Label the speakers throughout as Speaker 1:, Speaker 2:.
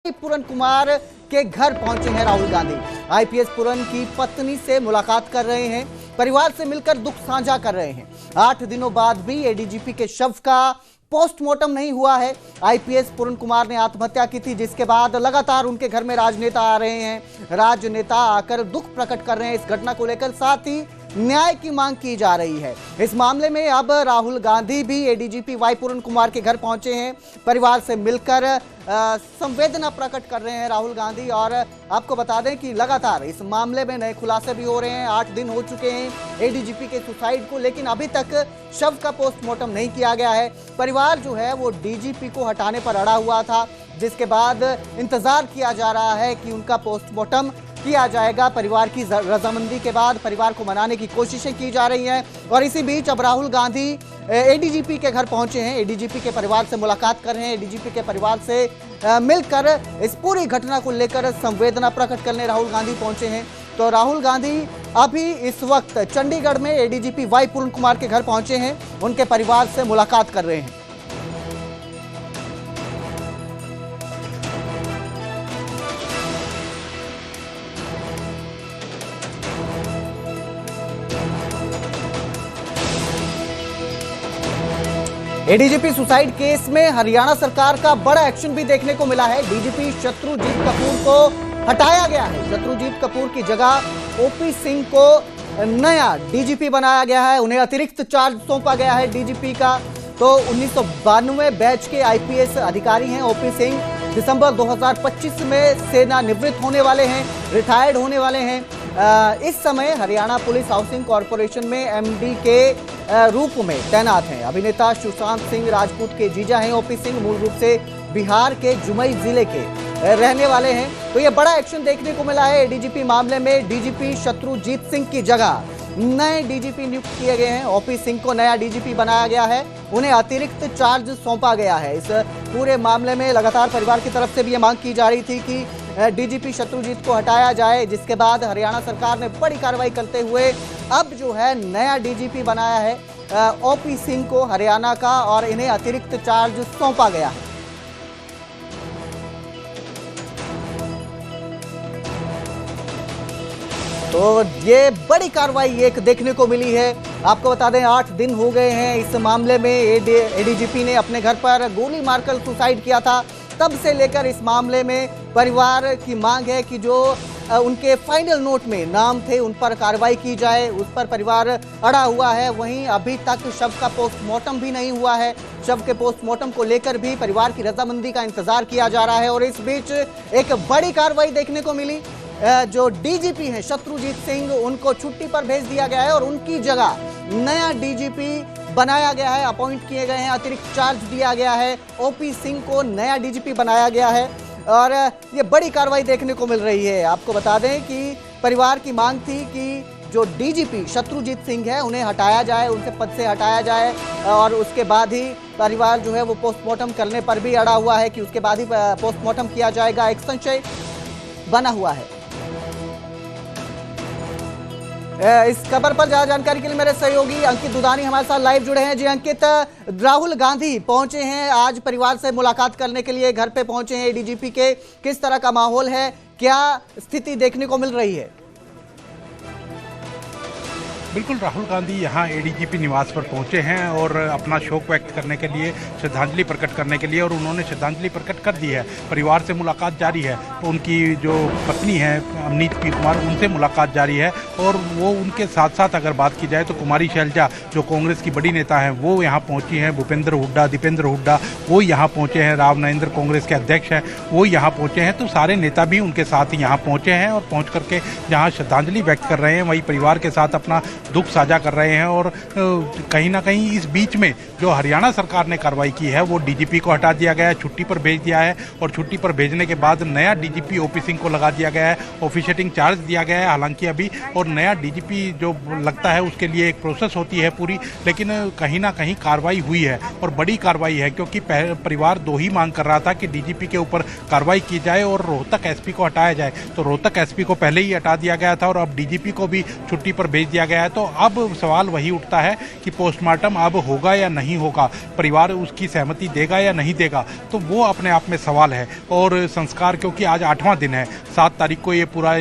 Speaker 1: पूरन कुमार के घर पहुंचे हैं राहुल गांधी। आईपीएस पूरन की पत्नी से मुलाकात कर रहे हैं, परिवार से मिलकर दुख साझा कर रहे हैं। 8 दिनों बाद भी एडीजीपी के शव का पोस्टमार्टम नहीं हुआ है। आईपीएस पूरन कुमार ने आत्महत्या की थी, जिसके बाद लगातार उनके घर में राजनेता आ रहे हैं। राजनेता आकर दुख प्रकट कर रहे हैं इस घटना को लेकर, साथ ही न्याय की मांग की जा रही है। इस मामले में अब राहुल गांधी भी एडीजीपी वाई पूरन कुमार के घर पहुंचे हैं, परिवार से मिलकर संवेदना प्रकट कर रहे हैं राहुल गांधी। और आपको बता दें कि लगातार इस मामले में नए खुलासे भी हो रहे हैं। 8 दिन हो चुके हैं एडीजीपी के सुसाइड को, लेकिन अभी तक शव का पोस्टमार्टम नहीं किया गया है। परिवार जो है वो डीजीपी को हटाने पर अड़ा हुआ था, जिसके बाद इंतजार किया जा रहा है कि उनका पोस्टमार्टम किया जाएगा। परिवार की रजामंदी के बाद परिवार को मनाने की कोशिशें की जा रही हैं। और इसी बीच अब राहुल गांधी एडीजीपी के घर पहुंचे हैं, एडीजीपी के परिवार से मुलाकात कर रहे हैं। एडीजीपी के परिवार से मिलकर इस पूरी घटना को लेकर संवेदना प्रकट करने राहुल गांधी पहुंचे हैं। तो राहुल गांधी अभी इस वक्त चंडीगढ़ में एडीजीपी वाई पूरन कुमार के घर पहुंचे हैं, उनके परिवार से मुलाकात कर रहे हैं। एडीजीपी सुसाइड केस में हरियाणा सरकार का बड़ा एक्शन भी देखने को मिला है। डीजीपी शत्रुजीत कपूर को हटाया गया है। शत्रुजीत कपूर की जगह ओपी सिंह को नया डीजीपी बनाया गया है। उन्हें अतिरिक्त चार्ज सौंपा गया है डीजीपी का। तो 1992 बैच के आईपीएस अधिकारी हैं ओपी सिंह। दिसंबर 2025 में सेना निवृत्त होने वाले हैं, रिटायर्ड होने वाले हैं। इस समय हरियाणा पुलिस हाउसिंग कॉरपोरेशन में एमडी के रूप में तैनात हैं। अभिनेता सुशांत सिंह राजपूत के जीजा हैं ओपी सिंह। मूल रूप से बिहार के जुमई जिले के रहने वाले हैं। तो ये बड़ा एक्शन देखने को मिला है एडीजीपी मामले में। डीजीपी शत्रुजीत सिंह की जगह नए डीजीपी नियुक्त किए गए हैं। ओपी सिंह को नया डीजीपी बनाया गया है, उन्हें अतिरिक्त चार्ज सौंपा गया है। इस पूरे मामले में लगातार परिवार की तरफ से भी ये मांग की जा रही थी कि डीजीपी शत्रुजीत को हटाया जाए, जिसके बाद हरियाणा सरकार ने बड़ी कार्रवाई करते हुए अब जो है नया डीजीपी बनाया है ओपी सिंह को हरियाणा का, और इन्हें अतिरिक्त चार्ज सौंपा गया है। तो ये बड़ी कार्रवाई एक देखने को मिली है। आपको बता दें 8 दिन हो गए हैं इस मामले में। एडीजीपी ने अपने घर पर गोली मारकर सुसाइड किया था। तब से लेकर इस मामले में परिवार की मांग है कि जो उनके फाइनल नोट में नाम थे उन पर कार्रवाई की जाए, उस पर परिवार अड़ा हुआ है। वहीं अभी तक शव का पोस्टमार्टम भी नहीं हुआ है। शव के पोस्टमार्टम को लेकर भी परिवार की रजामंदी का इंतजार किया जा रहा है। और इस बीच एक बड़ी कार्रवाई देखने को मिली। जो डीजीपी हैं शत्रुजीत सिंह, उनको छुट्टी पर भेज दिया गया है और उनकी जगह नया डीजीपी बनाया गया है, अपॉइंट किए गए हैं, अतिरिक्त चार्ज दिया गया है। ओपी सिंह को नया डीजीपी बनाया गया है और ये बड़ी कार्रवाई देखने को मिल रही है। आपको बता दें कि परिवार की मांग थी कि जो डीजीपी शत्रुजीत सिंह है उन्हें हटाया जाए, उनसे पद से हटाया जाए, और उसके बाद ही परिवार जो है वो पोस्टमार्टम करने पर भी अड़ा हुआ है कि उसके बाद ही पोस्टमार्टम किया जाएगा। एक संशय बना हुआ है। इस खबर पर ज्यादा जानकारी के लिए मेरे सहयोगी अंकित दुधानी हमारे साथ लाइव जुड़े हैं। जी अंकित, राहुल गांधी पहुंचे हैं आज परिवार से मुलाकात करने के लिए, घर पे पहुंचे हैं एडीजीपी के। किस तरह का माहौल है, क्या स्थिति देखने को मिल रही है?
Speaker 2: बिल्कुल, राहुल गांधी यहाँ एडीजीपी निवास पर पहुंचे हैं और अपना शोक व्यक्त करने के लिए, श्रद्धांजलि प्रकट करने के लिए, और उन्होंने श्रद्धांजलि प्रकट कर दी है। परिवार से मुलाकात जारी है। तो उनकी जो पत्नी है अमनीत कुमार, उनसे मुलाकात जारी है। और वो उनके साथ साथ अगर बात की जाए तो कुमारी शैलजा जो कांग्रेस की बड़ी नेता हैं वो यहाँ पहुँची हैं। भूपेंद्र हुड्डा, दीपेंद्र हुड्डा वो यहाँ पहुँचे हैं। राव नरेंद्र कांग्रेस के अध्यक्ष हैं वो यहाँ पहुँचे हैं। तो सारे नेता भी उनके साथ यहाँ पहुँचे हैं और पहुँच करके जहाँ श्रद्धांजलि व्यक्त कर रहे हैं, वहीं परिवार के साथ अपना दुख साझा कर रहे हैं। और कहीं ना कहीं इस बीच में जो हरियाणा सरकार ने कार्रवाई की है वो डीजीपी को हटा दिया गया है, छुट्टी पर भेज दिया है। और छुट्टी पर भेजने के बाद नया डीजीपी ओपी सिंह को लगा दिया गया है, ऑफिशिएटिंग चार्ज दिया गया है हालांकि अभी। और नया डीजीपी जो लगता है उसके लिए एक प्रोसेस होती है पूरी, लेकिन कहीं ना कहीं कार्रवाई हुई है और बड़ी कार्रवाई है। क्योंकि परिवार 2 ही मांग कर रहा था कि डीजीपी के ऊपर कार्रवाई की जाए और रोहतक एसपी को हटाया जाए। तो रोहतक एसपी को पहले ही हटा दिया गया था और अब डीजीपी को भी छुट्टी पर भेज दिया गया है। तो तो अब सवाल वही उठता है कि पोस्टमार्टम अब होगा या नहीं होगा, परिवार उसकी सहमति देगा या नहीं देगा, तो वो अपने आप में सवाल है। और संस्कार, क्योंकि आज 8वां दिन है, 7 तारीख को ये पूरा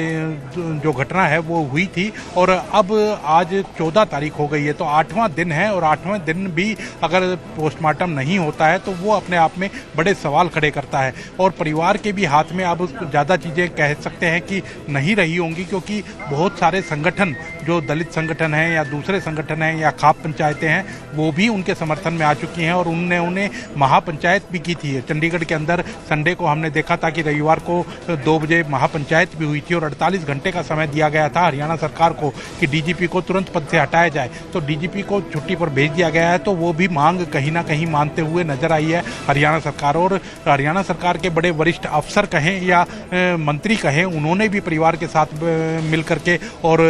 Speaker 2: जो घटना है वो हुई थी और अब आज 14 तारीख हो गई है, तो 8वां दिन है और 8वें दिन भी अगर पोस्टमार्टम नहीं होता है तो वो अपने आप में बड़े सवाल खड़े करता है। और परिवार के भी हाथ में अब ज़्यादा चीज़ें कह सकते हैं कि नहीं रही होंगी, क्योंकि बहुत सारे संगठन जो दलित संगठन हैं या दूसरे संगठन हैं या खाप पंचायतें हैं वो भी उनके समर्थन में आ चुकी हैं और उन्हें महापंचायत भी की थी। चंडीगढ़ के अंदर संडे को हमने देखा था कि रविवार को 2 बजे महापंचायत भी हुई थी और 48 घंटे का समय दिया गया था हरियाणा सरकार को कि डीजीपी को तुरंत पद से हटाया जाए, तो डीजीपी को छुट्टी पर भेज दिया गया है। तो वो भी मांग कहीं ना कहीं मानते हुए नजर आई है हरियाणा सरकार। और हरियाणा सरकार के बड़े वरिष्ठ अफसर कहें या मंत्री कहें, उन्होंने भी परिवार के साथ मिल करके और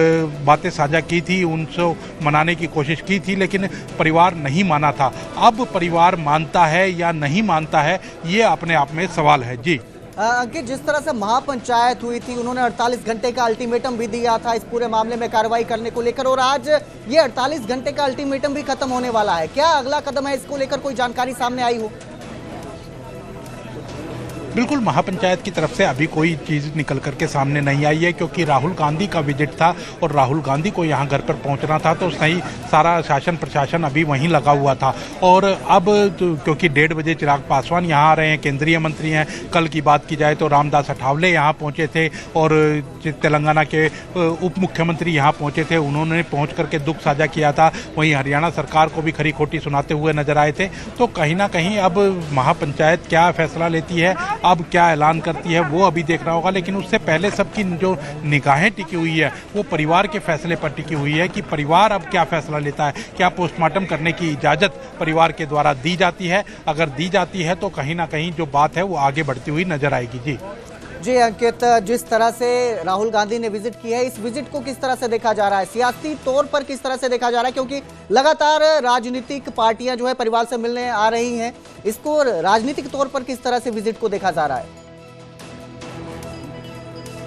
Speaker 2: बातें साझा की थी, उनको मनाने की कोशिश की थी, लेकिन परिवार नहीं माना था। अब परिवार मानता है या नहीं मानता है, ये अपने आप में सवाल है। जी
Speaker 1: अंकित, जिस तरह से महापंचायत हुई थी, उन्होंने 48 घंटे का अल्टीमेटम भी दिया था इस पूरे मामले में कार्रवाई करने को लेकर, और आज ये 48 घंटे का अल्टीमेटम भी खत्म होने वाला है। क्या अगला कदम है, इसको लेकर कोई जानकारी सामने आई हो?
Speaker 2: बिल्कुल, महापंचायत की तरफ से अभी कोई चीज़ निकल करके सामने नहीं आई है, क्योंकि राहुल गांधी का विजिट था और राहुल गांधी को यहाँ घर पर पहुँचना था, तो सही सारा शासन प्रशासन अभी वहीं लगा हुआ था। और अब क्योंकि 1:30 बजे चिराग पासवान यहाँ आ रहे हैं, केंद्रीय मंत्री हैं, कल की बात की जाए तो रामदास अठावले यहाँ पहुँचे थे और तेलंगाना के उप मुख्यमंत्री यहाँ पहुँचे थे, उन्होंने पहुँच करके दुख साझा किया था। वहीं हरियाणा सरकार को भी खरी खोटी सुनाते हुए नजर आए थे। तो कहीं ना कहीं अब महापंचायत क्या फैसला लेती है, अब क्या ऐलान करती है, वो अभी देखना होगा। लेकिन उससे पहले सबकी जो निगाहें टिकी हुई है वो परिवार के फैसले पर टिकी हुई है कि परिवार अब क्या फैसला लेता है। क्या पोस्टमार्टम करने की इजाज़त परिवार के द्वारा दी जाती है? अगर दी जाती है तो कहीं ना कहीं जो बात है वो आगे बढ़ती हुई नजर आएगी। जी
Speaker 1: अंकित, जिस तरह से राहुल गांधी ने विजिट की है, इस विजिट को किस तरह से देखा जा रहा है, सियासी तौर पर किस तरह से देखा जा रहा है? क्योंकि लगातार राजनीतिक पार्टियां जो है परिवार से मिलने आ रही हैं, इसको राजनीतिक तौर पर किस तरह से विजिट को देखा जा रहा है?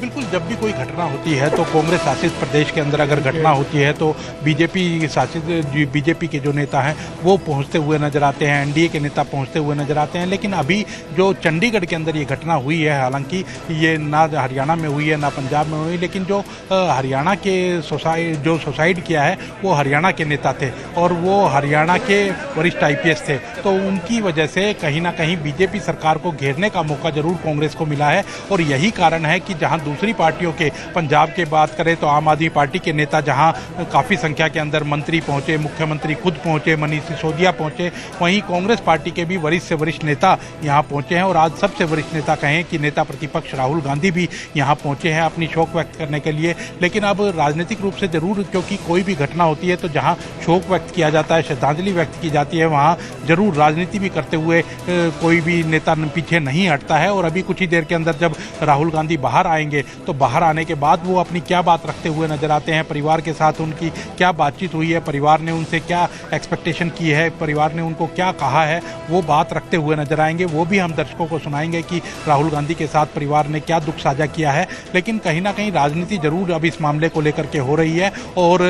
Speaker 2: बिल्कुल, जब भी कोई घटना होती है तो कांग्रेस शासित प्रदेश के अंदर अगर घटना होती है तो बीजेपी के जो नेता हैं वो पहुंचते हुए नजर आते हैं, एनडीए के नेता पहुंचते हुए नजर आते हैं। लेकिन अभी जो चंडीगढ़ के अंदर ये घटना हुई है, हालांकि ये ना हरियाणा में हुई है ना पंजाब में हुई, लेकिन जो हरियाणा के सुसाइड किया है वो हरियाणा के नेता थे और वो हरियाणा के वरिष्ठ IPS थे। तो उनकी वजह से कहीं ना कहीं बीजेपी सरकार को घेरने का मौका जरूर कांग्रेस को मिला है। और यही कारण है कि जहां दूसरी पार्टियों के, पंजाब के बात करें तो आम आदमी पार्टी के नेता जहां काफ़ी संख्या के अंदर मंत्री पहुंचे, मुख्यमंत्री खुद पहुंचे, मनीष सिसोदिया पहुंचे, वहीं कांग्रेस पार्टी के भी वरिष्ठ से वरिष्ठ नेता यहां पहुंचे हैं। और आज सबसे वरिष्ठ नेता कहें कि नेता प्रतिपक्ष राहुल गांधी भी यहां पहुंचे हैं अपनी शोक व्यक्त करने के लिए। लेकिन अब राजनीतिक रूप से जरूर, क्योंकि कोई भी घटना होती है तो जहाँ शोक व्यक्त किया जाता है, श्रद्धांजलि व्यक्त की जाती है, वहाँ जरूर राजनीति भी करते हुए कोई भी नेता पीछे नहीं हटता है। और अभी कुछ ही देर के अंदर जब राहुल गांधी बाहर आएंगे तो बाहर आने के बाद वो अपनी क्या बात रखते हुए नजर आते हैं, परिवार के साथ उनकी क्या बातचीत हुई है, परिवार ने उनसे क्या एक्सपेक्टेशन की है, परिवार ने उनको क्या कहा है, वो बात रखते हुए नजर आएंगे। वो भी हम दर्शकों को सुनाएंगे कि राहुल गांधी के साथ परिवार ने क्या दुख साझा किया है। लेकिन कहीं ना कहीं राजनीति जरूर अब इस मामले को लेकर के हो रही है। और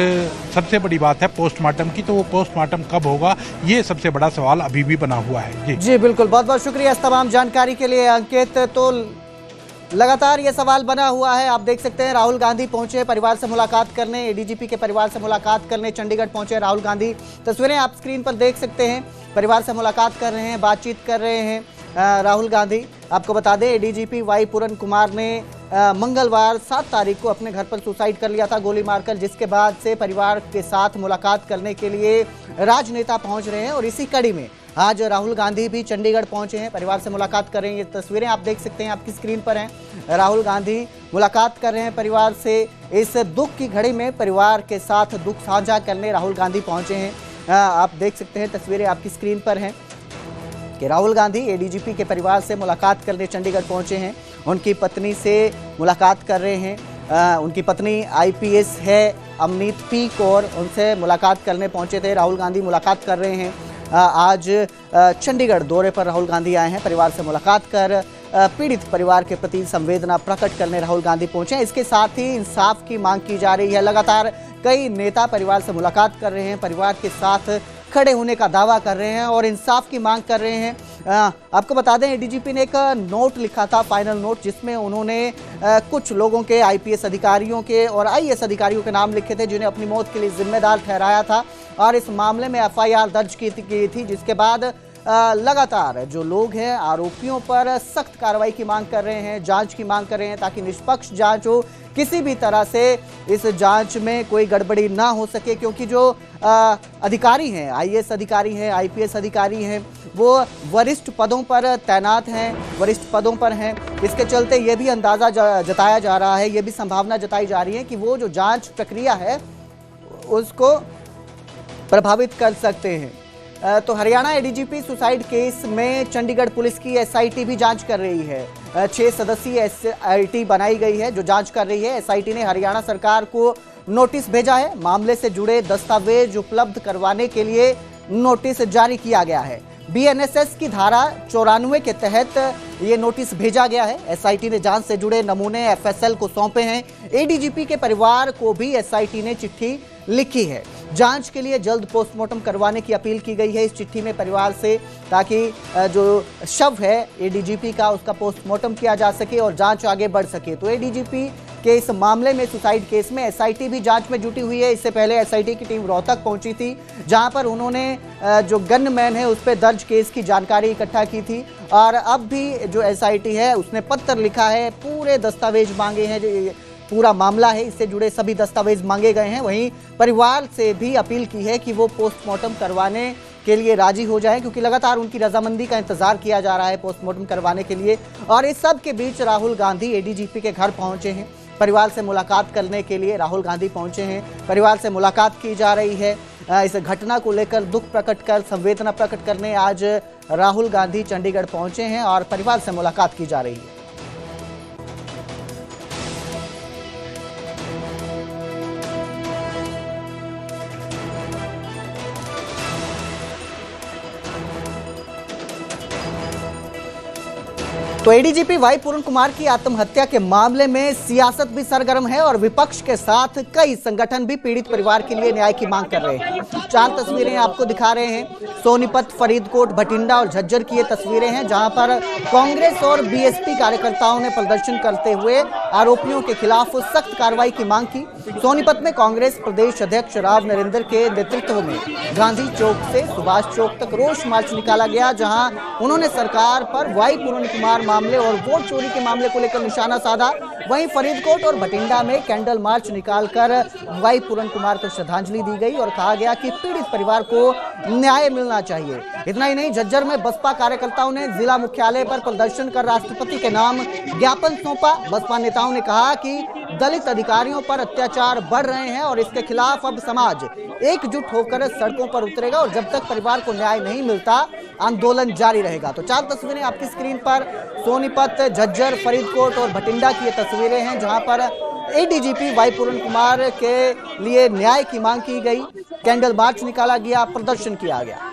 Speaker 2: सबसे बड़ी बात है पोस्टमार्टम की, तो वो पोस्टमार्टम कब होगा, ये सबसे बड़ा सवाल अभी भी बना हुआ है। जी
Speaker 1: बिल्कुल, बहुत बहुत शुक्रिया इस तमाम जानकारी के लिए अंकित। तो लगातार ये सवाल बना हुआ है, आप देख सकते हैं राहुल गांधी पहुंचे परिवार से मुलाकात करने, ADGP के परिवार से मुलाकात करने चंडीगढ़ पहुंचे राहुल गांधी। तस्वीरें आप स्क्रीन पर देख सकते हैं, परिवार से मुलाकात कर रहे हैं, बातचीत कर रहे हैं राहुल गांधी। आपको बता दें ADGP वाई पूरन कुमार ने मंगलवार 7 तारीख को अपने घर पर सुसाइड कर लिया था गोली मारकर, जिसके बाद से परिवार के साथ मुलाकात करने के लिए राजनेता पहुंच रहे हैं। और इसी कड़ी में आज राहुल गांधी भी चंडीगढ़ पहुंचे हैं, परिवार से मुलाकात कर रहे हैं। ये तस्वीरें आप देख सकते हैं, आपकी स्क्रीन पर हैं। राहुल गांधी मुलाकात कर रहे हैं परिवार से। इस दुख की घड़ी में परिवार के साथ दुख साझा करने राहुल गांधी पहुंचे हैं। आप देख सकते हैं, तस्वीरें आपकी स्क्रीन पर हैं कि राहुल गांधी ADGP के परिवार से मुलाकात करने चंडीगढ़ पहुंचे हैं। उनकी पत्नी से मुलाकात कर रहे हैं। उनकी पत्नी IPS है अमनीत P कौर, उनसे मुलाकात करने पहुंचे थे राहुल गांधी। मुलाकात कर रहे हैं। आज चंडीगढ़ दौरे पर राहुल गांधी आए हैं, परिवार से मुलाकात कर पीड़ित परिवार के प्रति संवेदना प्रकट करने राहुल गांधी पहुंचे हैं। इसके साथ ही इंसाफ की मांग की जा रही है। लगातार कई नेता परिवार से मुलाकात कर रहे हैं, परिवार के साथ खड़े होने का दावा कर रहे हैं और इंसाफ की मांग कर रहे हैं। आपको बता दें, एडीजीपी ने एक नोट लिखा था, फाइनल नोट, जिसमें उन्होंने कुछ लोगों के, आईपीएस अधिकारियों के और आईएएस अधिकारियों के नाम लिखे थे जिन्हें अपनी मौत के लिए जिम्मेदार ठहराया था और इस मामले में एफआईआर दर्ज की थी। जिसके बाद लगातार जो लोग हैं आरोपियों पर सख्त कार्रवाई की मांग कर रहे हैं, जांच की मांग कर रहे हैं ताकि निष्पक्ष जांच हो, किसी भी तरह से इस जांच में कोई गड़बड़ी ना हो सके। क्योंकि जो अधिकारी हैं, आईएएस अधिकारी हैं, आईपीएस अधिकारी हैं, वो वरिष्ठ पदों पर तैनात हैं, वरिष्ठ पदों पर हैं। इसके चलते ये भी अंदाज़ा जताया जा रहा है, ये भी संभावना जताई जा रही है कि वो जो जांच प्रक्रिया है उसको प्रभावित कर सकते हैं। तो हरियाणा एडीजीपी सुसाइड केस में चंडीगढ़ पुलिस की एसआईटी भी जांच कर रही है। 6 सदस्यीय एसआईटी बनाई गई है जो जांच कर रही है। एसआईटी ने हरियाणा सरकार को नोटिस भेजा है, मामले से जुड़े दस्तावेज उपलब्ध करवाने के लिए नोटिस जारी किया गया है। बीएनएसएस की धारा 94 के तहत ये नोटिस भेजा गया है। एसआईटी ने जांच से जुड़े नमूने एफएसएल को सौंपे हैं। एडीजीपी के परिवार को भी एसआईटी ने चिट्ठी लिखी है। जांच के लिए जल्द पोस्टमार्टम करवाने की अपील की गई है इस चिट्ठी में परिवार से, ताकि जो शव है एडीजीपी का उसका पोस्टमार्टम किया जा सके और जांच आगे बढ़ सके। तो एडीजीपी के इस मामले में, सुसाइड केस में, एसआईटी भी जांच में जुटी हुई है। इससे पहले एसआईटी की टीम रोहतक पहुंची थी, जहां पर उन्होंने जो गनमैन है उस पर दर्ज केस की जानकारी इकट्ठा की थी। और अब भी जो एसआईटी है उसने पत्र लिखा है, पूरे दस्तावेज मांगे हैं, पूरा मामला है, इससे जुड़े सभी दस्तावेज मांगे गए हैं। वहीं परिवार से भी अपील की है कि वो पोस्टमार्टम करवाने के लिए राजी हो जाए, क्योंकि लगातार उनकी रजामंदी का इंतजार किया जा रहा है पोस्टमार्टम करवाने के लिए। और इस सब के बीच राहुल गांधी एडीजीपी के घर पहुंचे हैं, परिवार से मुलाकात करने के लिए राहुल गांधी पहुंचे हैं। परिवार से मुलाकात की जा रही है। इस घटना को लेकर दुख प्रकट कर, संवेदना प्रकट करने आज राहुल गांधी चंडीगढ़ पहुंचे हैं और परिवार से मुलाकात की जा रही है। तो एडीजीपी वाई पूर्ण कुमार की आत्महत्या के मामले में सियासत भी सरगर्म है और विपक्ष के साथ कई संगठन भी पीड़ित परिवार के लिए न्याय की मांग कर रहे हैं। 4 तस्वीरें आपको दिखा रहे हैं। सोनीपत, फरीदकोट, भटिंडा और झज्जर की ये तस्वीरें हैं, जहां पर कांग्रेस और बीएसपी कार्यकर्ताओं ने प्रदर्शन करते हुए आरोपियों के खिलाफ सख्त कार्रवाई की मांग की। सोनीपत में कांग्रेस प्रदेश अध्यक्ष राव नरेंद्र के नेतृत्व में गांधी चौक से सुभाष चौक तक रोष मार्च निकाला गया, जहां उन्होंने सरकार पर वाई पूर्ण कुमार मामले और वोट चोरी के मामले को लेकर निशाना साधा। वहीं फरीदकोट और भटिंडा में कैंडल मार्च निकालकर वाई पूर्ण कुमार को श्रद्धांजलि दी गई और कहा गया कि पीड़ित परिवार को न्याय मिलना चाहिए। इतना ही नहीं, झज्जर में बसपा कार्यकर्ताओं ने जिला मुख्यालय पर प्रदर्शन कर राष्ट्रपति के नाम ज्ञापन सौंपा। बसपा नेताओं ने कहा कि दलित अधिकारियों पर अत्याचार बढ़ रहे हैं और इसके खिलाफ अब समाज एकजुट होकर सड़कों पर उतरेगा और जब तक परिवार को न्याय नहीं मिलता आंदोलन जारी रहेगा। तो 4 तस्वीरें आपकी स्क्रीन पर सोनीपत, झज्जर, फरीदकोट और भटिंडा की ये तस्वीरें हैं, जहां पर एडीजीपी वाई पूर्ण कुमार के लिए न्याय की मांग की गई। कैंडल मार्च निकाला गया, प्रदर्शन किया गया।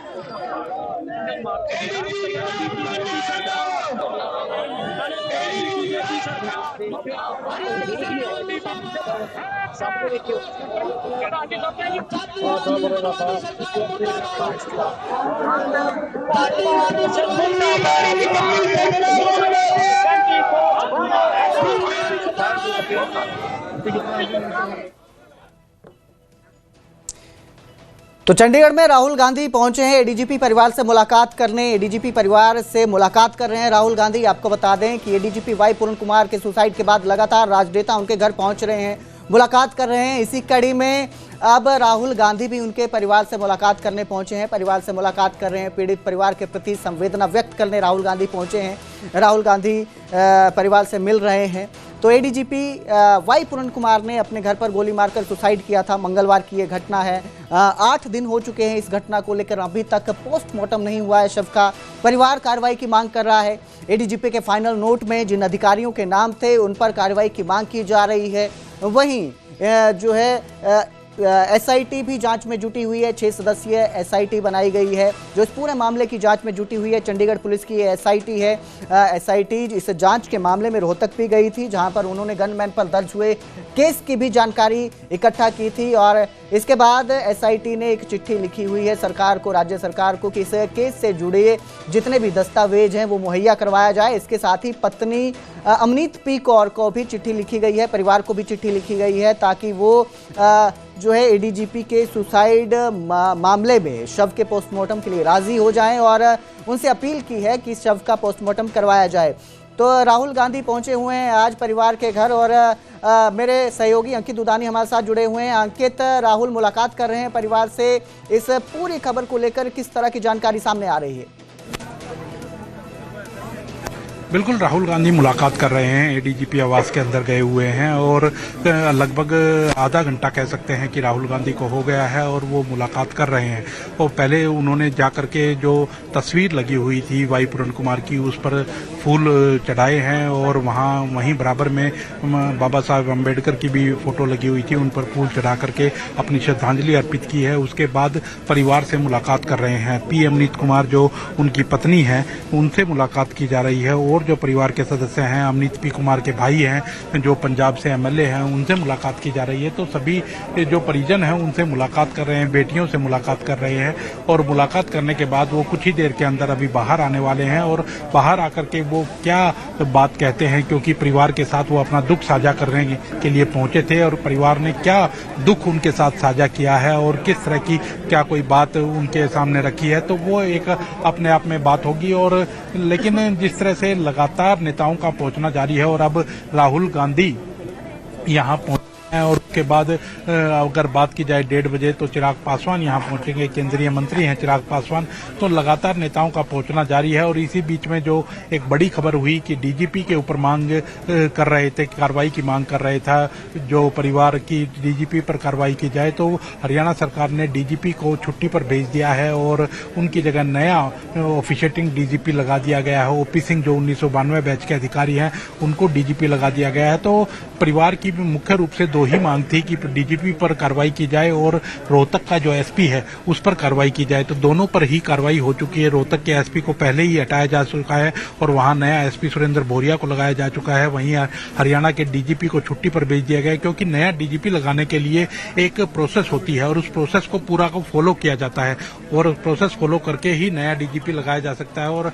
Speaker 1: तो चंडीगढ़ में राहुल गांधी पहुंचे हैं एडीजीपी परिवार से मुलाकात करने। एडीजीपी परिवार से मुलाकात कर रहे हैं राहुल गांधी। आपको बता दें कि एडीजीपी वाई पूर्ण कुमार के सुसाइड के बाद लगातार राजनेता उनके घर पहुंच रहे हैं, मुलाकात कर रहे हैं। इसी कड़ी में अब राहुल गांधी भी उनके परिवार से मुलाकात करने पहुंचे हैं, परिवार से मुलाकात कर रहे हैं। पीड़ित परिवार के प्रति संवेदना व्यक्त करने राहुल गांधी पहुंचे हैं। राहुल गांधी परिवार से मिल रहे हैं। तो एडीजीपी वाई पूर्ण कुमार ने अपने घर पर गोली मारकर सुसाइड किया था। मंगलवार की ये घटना है। 8 दिन हो चुके हैं इस घटना को लेकर, अभी तक पोस्टमार्टम नहीं हुआ है शव का। परिवार कार्रवाई की मांग कर रहा है। एडीजीपी के फाइनल नोट में जिन अधिकारियों के नाम थे उन पर कार्रवाई की मांग की जा रही है। वहीं जो है एसआईटी भी जांच में जुटी हुई है। 6 सदस्यीय एसआईटी बनाई गई है जो इस पूरे मामले की जांच में जुटी हुई है। चंडीगढ़ पुलिस की एसआईटी है। एसआईटी इस जांच के मामले में रोहतक भी गई थी, जहां पर उन्होंने गनमैन पर दर्ज हुए केस की भी जानकारी इकट्ठा की थी और इसके बाद एसआईटी ने एक चिट्ठी लिखी हुई है सरकार को, राज्य सरकार को, कि इस केस से जुड़े जितने भी दस्तावेज हैं वो मुहैया करवाया जाए। इसके साथ ही पत्नी अमनीत पी कौर को भी चिट्ठी लिखी गई है, परिवार को भी चिट्ठी लिखी गई है, ताकि वो जो है एडीजीपी के सुसाइड मामले में शव के पोस्टमार्टम के लिए राजी हो जाएं और उनसे अपील की है कि शव का पोस्टमार्टम करवाया जाए। तो राहुल गांधी पहुंचे हुए हैं आज परिवार के घर और मेरे सहयोगी अंकित दुदानी हमारे साथ जुड़े हुए हैं। अंकित, राहुल मुलाकात कर रहे हैं परिवार से, इस पूरी खबर को लेकर किस तरह की जानकारी सामने आ रही है?
Speaker 2: बिल्कुल, राहुल गांधी मुलाकात कर रहे हैं, एडीजीपी आवास के अंदर गए हुए हैं और लगभग आधा घंटा कह सकते हैं कि राहुल गांधी को हो गया है और वो मुलाकात कर रहे हैं। और पहले उन्होंने जाकर के जो तस्वीर लगी हुई थी वाई पूरन कुमार की, उस पर फूल चढ़ाए हैं और वहीं बराबर में बाबा साहब अम्बेडकर की भी फोटो लगी हुई थी, उन पर फूल चढ़ा करके अपनी श्रद्धांजलि अर्पित की है। उसके बाद परिवार से मुलाकात कर रहे हैं। पी अमनीत कुमार जो उनकी पत्नी है, उनसे मुलाकात की जा रही है और जो परिवार के सदस्य हैं, अमनीत पी कुमार के भाई हैं जो पंजाब से एमएलए हैं, उनसे मुलाकात की जा रही है। तो सभी जो परिजन हैं उनसे मुलाकात कर रहे हैं, बेटियों से मुलाकात कर रहे हैं और मुलाकात करने के बाद वो कुछ ही देर के अंदर अभी बाहर आने वाले हैं और बाहर आकर के वो क्या बात कहते हैं, क्योंकि परिवार के साथ वो अपना दुख साझा करने के लिए पहुंचे थे और परिवार ने क्या दुख उनके साथ साझा किया है और किस तरह की क्या कोई बात उनके सामने रखी है, तो वो एक अपने आप में बात होगी। और लेकिन जिस तरह से लगातार नेताओं का पहुंचना जारी है और अब राहुल गांधी यहां पहुंचे हैं और उसके बाद अगर बात की जाए 1:30 बजे तो चिराग पासवान यहां पहुंचेंगे, केंद्रीय मंत्री हैं चिराग पासवान। तो लगातार नेताओं का पहुंचना जारी है और इसी बीच में जो एक बड़ी खबर हुई कि डीजीपी के ऊपर मांग कर रहे थे, कार्रवाई की मांग कर रहे था, जो परिवार की डीजीपी पर कार्रवाई की जाए, तो हरियाणा सरकार ने डीजीपी को छुट्टी पर भेज दिया है और उनकी जगह नया ऑफिशिएटिंग डीजीपी लगा दिया गया है। ओपी सिंह जो 1992 बैच के अधिकारी हैं, उनको डीजीपी लगा दिया गया है। तो परिवार की मुख्य रूप से दो ही मांग थी कि डीजीपी पर कार्रवाई की जाए और रोहतक का जो एसपी है उस पर कार्रवाई की जाए। तो दोनों पर ही कार्रवाई हो चुकी है। रोहतक के एसपी को पहले ही हटाया जा चुका है और वहां नया एसपी सुरेंद्र बोरिया को लगाया जा चुका है। वहीं हरियाणा के डीजीपी को छुट्टी पर भेज दिया गया है, क्योंकि नया डीजीपी लगाने के लिए एक प्रोसेस होती है और उस प्रोसेस को पूरा फॉलो किया जाता है और प्रोसेस फॉलो करके ही नया डीजीपी लगाया जा सकता है। और